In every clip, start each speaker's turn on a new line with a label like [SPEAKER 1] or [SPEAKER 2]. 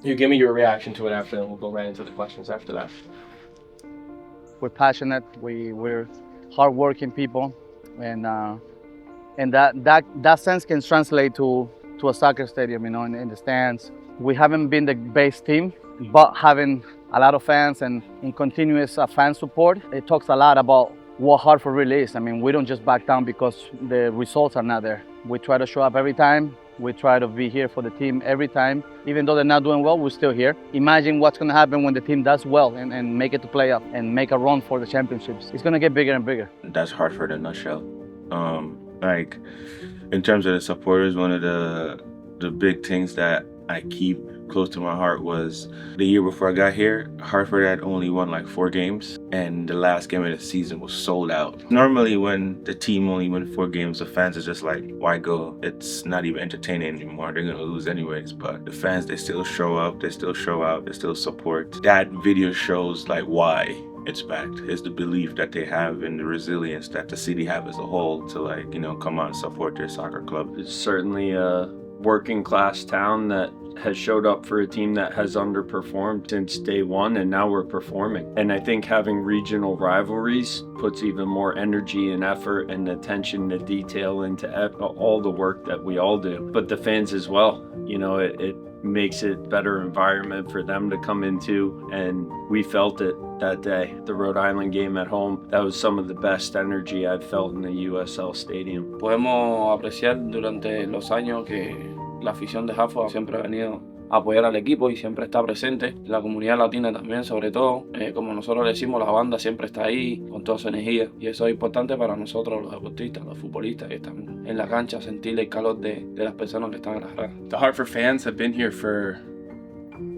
[SPEAKER 1] You give me your reaction to it after, and we'll go right into the questions after that.
[SPEAKER 2] We're passionate. We're hardworking people, and that sense can translate to a soccer stadium. In the stands. We haven't been the base team, but having a lot of fans and continuous fan support, it talks a lot about what Hartford really is. I mean, we don't just back down because the results are not there. We try to show up every time. We try to be here for the team every time. Even though they're not doing well, we're still here. Imagine what's going to happen when the team does well and make it to playoff and make a run for the championships. It's going to get bigger and bigger.
[SPEAKER 3] That's Hartford in a nutshell. Like, in terms of the supporters, one of the big things that I keep close to my heart was the year before I got here, Hartford had only won like 4 games, and the last game of the season was sold out. Normally when the team only win 4 games, the fans are just like, why go? It's not even entertaining anymore. They're gonna lose anyways. But the fans, they still show up, they still show out, they still support. That video shows like why it's backed. It's the belief that they have and the resilience that the city have as a whole to, like, come out and support their soccer club.
[SPEAKER 4] It's certainly a working class town that has showed up for a team that has underperformed since day one, and now we're performing. And I think having regional rivalries puts even more energy and effort and attention to detail into all the work that we all do. But the fans as well, it makes it better environment for them to come into, and we felt it that day. The Rhode Island game at home, that was some of the best energy I've felt in the USL Stadium.
[SPEAKER 5] Podemos apreciar durante los años que la afición de Hartford siempre ha venido a apoyar al equipo y siempre está presente. La comunidad latina también, sobre todo, como nosotros le decimos, la banda siempre está ahí con toda su energía, y eso es importante para nosotros, los deportistas, los futbolistas que están en la cancha, sentir el calor de las personas que están en las gradas.
[SPEAKER 6] The Hartford fans have been here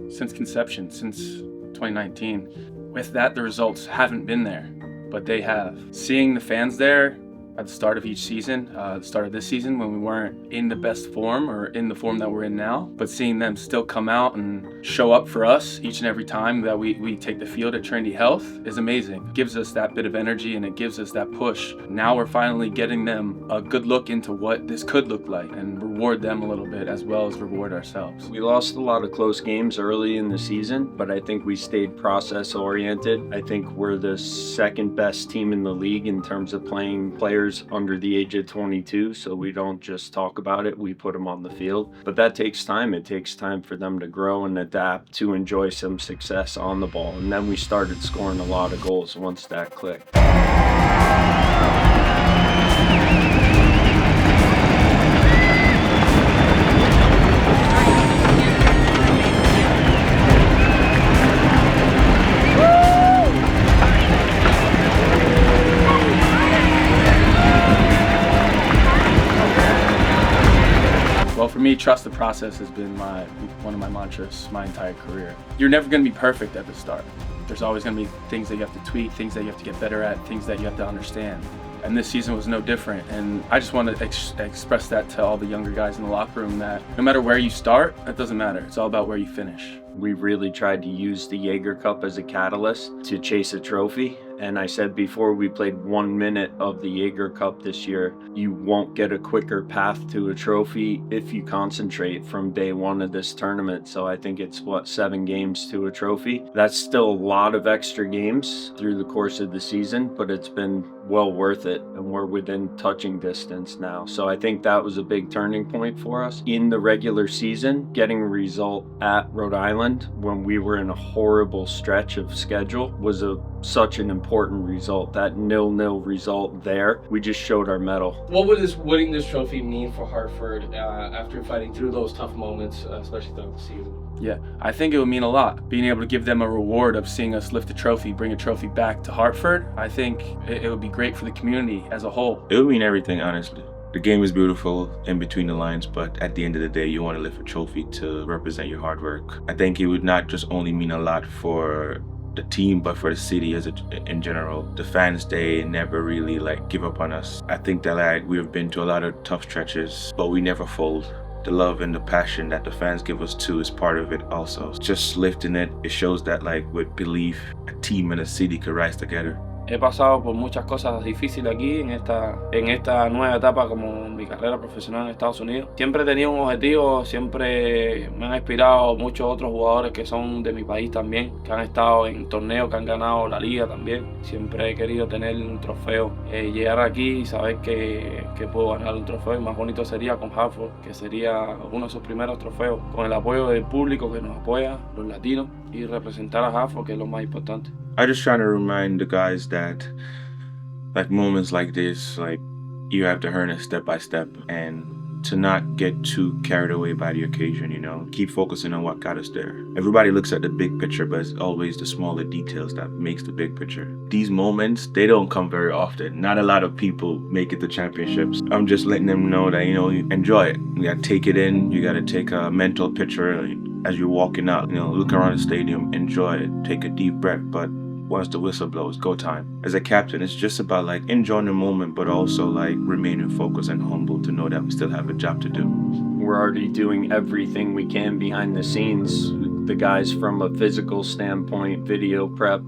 [SPEAKER 6] since conception, since 2019. With that, the results haven't been there, but they have. Seeing the fans there at the start of each season, the start of this season when we weren't in the best form or in the form that we're in now, but seeing them still come out and show up for us each and every time that we take the field at Trinity Health is amazing. It gives us that bit of energy and it gives us that push. Now we're finally getting them a good look into what this could look like and reward them a little bit as well as reward ourselves.
[SPEAKER 4] We lost a lot of close games early in the season, but I think we stayed process oriented. I think we're the second best team in the league in terms of playing players under the age of 22, so we don't just talk about it, we put them on the field. But that takes time. It takes time for them to grow and adapt to enjoy some success on the ball. And then we started scoring a lot of goals once that clicked.
[SPEAKER 6] Well, for me, trust the process has been one of my mantras my entire career. You're never going to be perfect at the start. There's always going to be things that you have to tweak, things that you have to get better at, things that you have to understand. And this season was no different. And I just want to express that to all the younger guys in the locker room, that no matter where you start, that doesn't matter. It's all about where you finish.
[SPEAKER 4] We really tried to use the Jaeger Cup as a catalyst to chase a trophy. And I said before we played 1 minute of the Jaeger Cup this year, you won't get a quicker path to a trophy if you concentrate from day one of this tournament. So I think it's 7 games to a trophy. That's still a lot of extra games through the course of the season, but it's been well worth it, and we're within touching distance now. So I think that was a big turning point for us. In the regular season, getting a result at Rhode Island when we were in a horrible stretch of schedule was such an important result. That 0-0 result there, we just showed our mettle.
[SPEAKER 1] What would winning this trophy mean for Hartford after fighting through those tough moments, especially throughout the season?
[SPEAKER 6] Yeah, I think it would mean a lot. Being able to give them a reward of seeing us lift a trophy, bring a trophy back to Hartford, I think it would be great for the community as a whole.
[SPEAKER 3] It would mean everything, honestly. The game is beautiful in between the lines, but at the end of the day, you want to lift a trophy to represent your hard work. I think it would not just only mean a lot for the team, but for the city in general. The fans, they never really give up on us. I think that we have been to a lot of tough stretches, but we never fold. The love and the passion that the fans give us too is part of it also. Just lifting it, it shows that with belief, a team and a city could rise together.
[SPEAKER 5] He pasado por muchas cosas difíciles aquí en esta nueva etapa como mi carrera profesional en Estados Unidos. Siempre he tenido un objetivo, siempre me han inspirado muchos otros jugadores que son de mi país también, que han estado en torneos, que han ganado la liga también. Siempre he querido tener un trofeo, llegar aquí y saber que puedo ganar un trofeo, y más bonito sería con Hartford, que sería uno de sus primeros trofeos, con el apoyo del público que nos apoya, los latinos, y representar a Hartford, que es lo más importante.
[SPEAKER 3] I just trying to remind the guys that, like, moments like this, like, you have to earn it step by step, and to not get too carried away by the occasion, you know. Keep focusing on what got us there. Everybody looks at the big picture, but it's always the smaller details that makes the big picture. These moments, they don't come very often. Not a lot of people make it to championships. I'm just letting them know that, you know, you enjoy it. You gotta take it in. You gotta take a mental picture as you're walking out. You know, look around the stadium, enjoy it, take a deep breath, but once the whistle blows, go time. As a captain, it's just about, like, enjoying the moment, but also, like, remaining focused and humble to know that we still have a job to do.
[SPEAKER 4] We're already doing everything we can behind the scenes. The guys from a physical standpoint, video prep,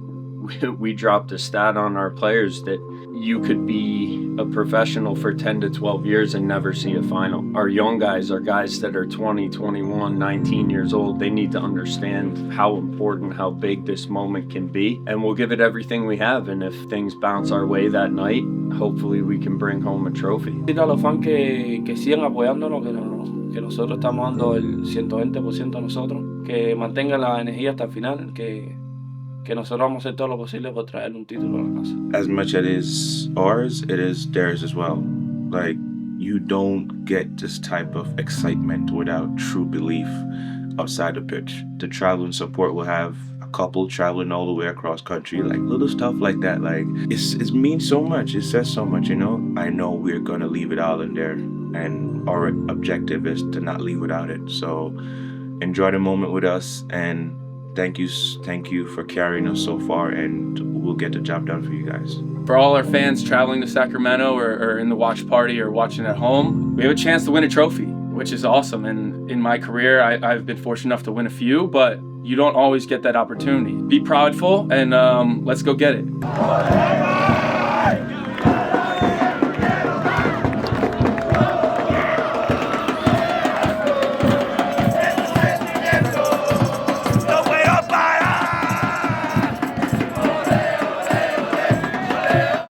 [SPEAKER 4] we dropped a stat on our players that you could be a professional for 10 to 12 years and never see a final. Our young guys are guys that are 20, 21, 19 years old. They need to understand how important, how big this moment can be. And we'll give it everything we have. And if things bounce our way that night, hopefully we can bring home a trophy.
[SPEAKER 5] A los fans que sigan apoyándonos, que nosotros estamos dando el 120% a nosotros, que mantengan la energía hasta el final, que nosotros vamos a hacer todo lo posible por traer un título a la casa.
[SPEAKER 3] As much as it is ours, it is theirs as well. Like, you don't get this type of excitement without true belief outside the pitch. The traveling support will have a couple traveling all the way across country, like little stuff like that. Like, it means so much. It says so much, you know. I know we're gonna leave it all in there, and our objective is to not leave without it. So enjoy the moment with us, and thank you for carrying us so far, and we'll get the job done for you guys.
[SPEAKER 6] For all our fans traveling to Sacramento or in the watch party or watching at home, we have a chance to win a trophy, which is awesome. And in my career, I've been fortunate enough to win a few, but you don't always get that opportunity. Be proudful, and let's go get it.